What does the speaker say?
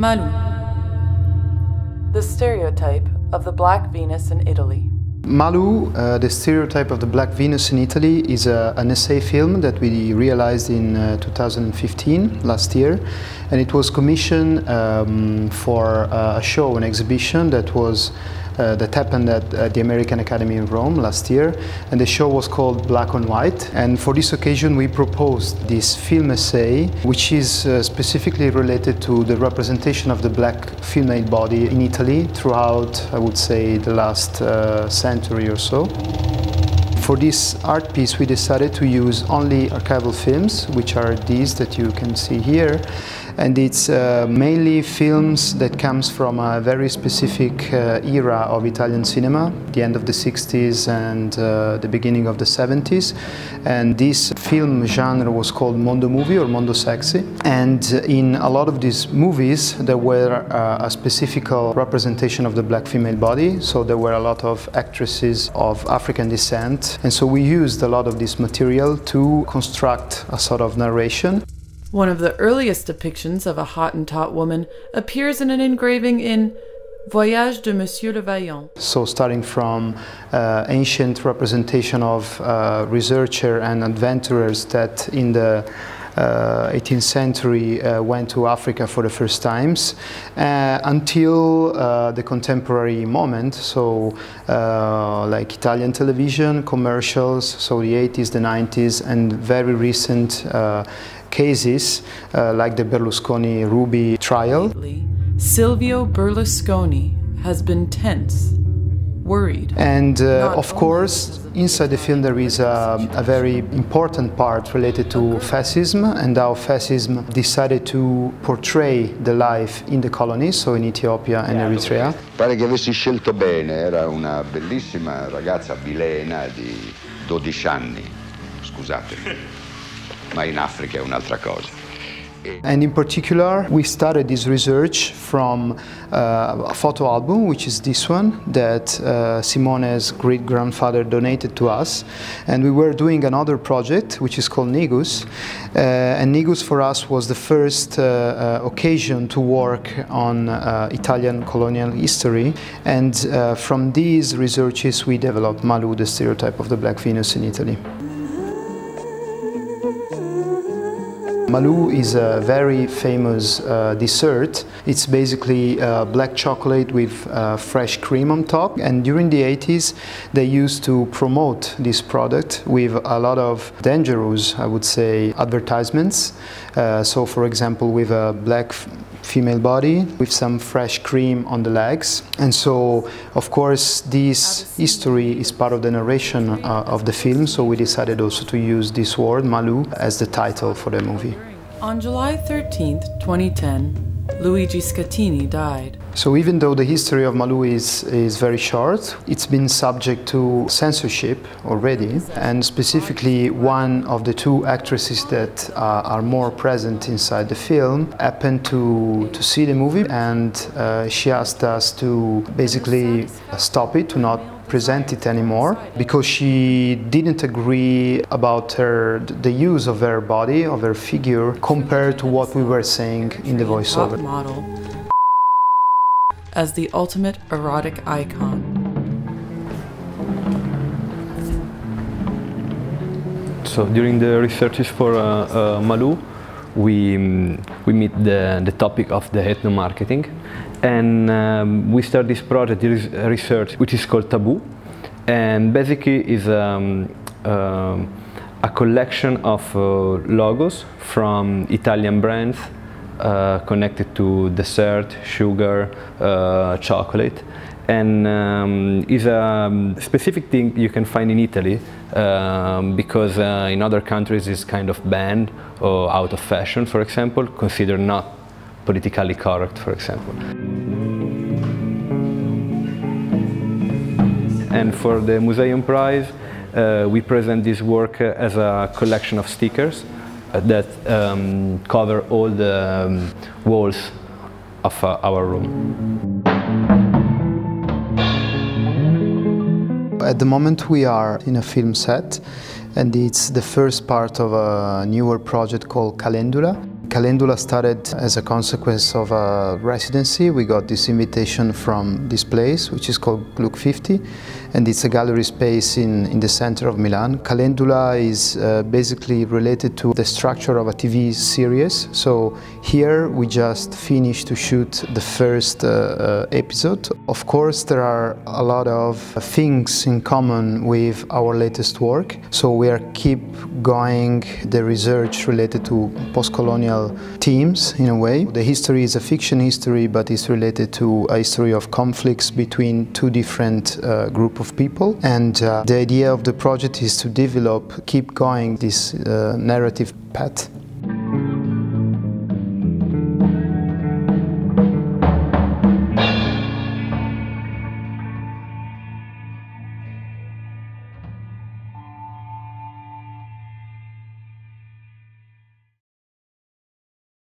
Malou, the stereotype of the Black Venus in Italy. Malou, the stereotype of the Black Venus in Italy, is an essay film that we realized in 2015, last year, and it was commissioned for a show, an exhibition that happened at the American Academy in Rome last year, and the show was called Black on White. And for this occasion we proposed this film essay, which is specifically related to the representation of the black female body in Italy throughout, I would say, the last century or so. For this art piece we decided to use only archival films, which are these that you can see here. And it's mainly films that comes from a very specific era of Italian cinema, the end of the 60s and the beginning of the 70s. And this film genre was called mondo movie or mondo sexy. And in a lot of these movies there were a specific representation of the black female body, so there were a lot of actresses of African descent. And so we used a lot of this material to construct a sort of narration. One of the earliest depictions of a Hottentot woman appears in an engraving in Voyage de Monsieur le Vaillant. So starting from ancient representation of researchers and adventurers that in the 18th century went to Africa for the first times, until the contemporary moment, so like Italian television, commercials, so the 80s, the 90s, and very recent cases like the Berlusconi Ruby trial. Silvio Berlusconi has been tense, worried. And of course, inside the film there is a very important part related to fascism and how fascism decided to portray the life in the colonies, so in Ethiopia and Eritrea. Pare che avessi scelto bene, era una bellissima ragazza vilena di 12 anni, scusatemi. Ma in Africa è un'altra cosa. And in particular, we started this research from a photo album, which is this one, that Simone's great-grandfather donated to us. And we were doing another project, which is called Negus. And Negus for us was the first occasion to work on Italian colonial history. And from these researches, we developed Malou, the stereotype of the Black Venus in Italy. Malou is a very famous dessert. It's basically black chocolate with fresh cream on top. And during the 80s, they used to promote this product with a lot of dangerous, I would say, advertisements. So, for example, with a black female body with some fresh cream on the legs. And so, of course, this history is part of the narration of the film, so we decided also to use this word, Malou, as the title for the movie. On July 13th, 2010, Luigi Scattini died. So even though the history of Malou is very short, it's been subject to censorship already, and specifically one of the two actresses that are more present inside the film happened to see the movie, and she asked us to basically stop it, to not present it anymore, because she didn't agree about the use of her body, of her figure, compared to what we were saying in the voiceover. Model as the ultimate erotic icon. So during the researches for Malou, we meet the topic of the ethno-marketing, and we start this project, this research, which is called Taboo, and basically is a collection of logos from Italian brands connected to dessert, sugar, chocolate, and is a specific thing you can find in Italy because in other countries it's kind of banned or out of fashion, for example, considered not politically correct, for example. And for the Museion Prize, we present this work as a collection of stickers that cover all the walls of our room. At the moment we are in a film set, and it's the first part of a newer project called Calendula. Calendula started as a consequence of a residency. We got this invitation from this place, which is called Look 50, and it's a gallery space in the center of Milan. Calendula is basically related to the structure of a TV series. So here we just finished to shoot the first episode. Of course, there are a lot of things in common with our latest work. So we are keep going the research related to post-colonial themes in a way. The history is a fiction history, but it's related to a history of conflicts between two different group of people. And the idea of the project is to develop, keep going this narrative path.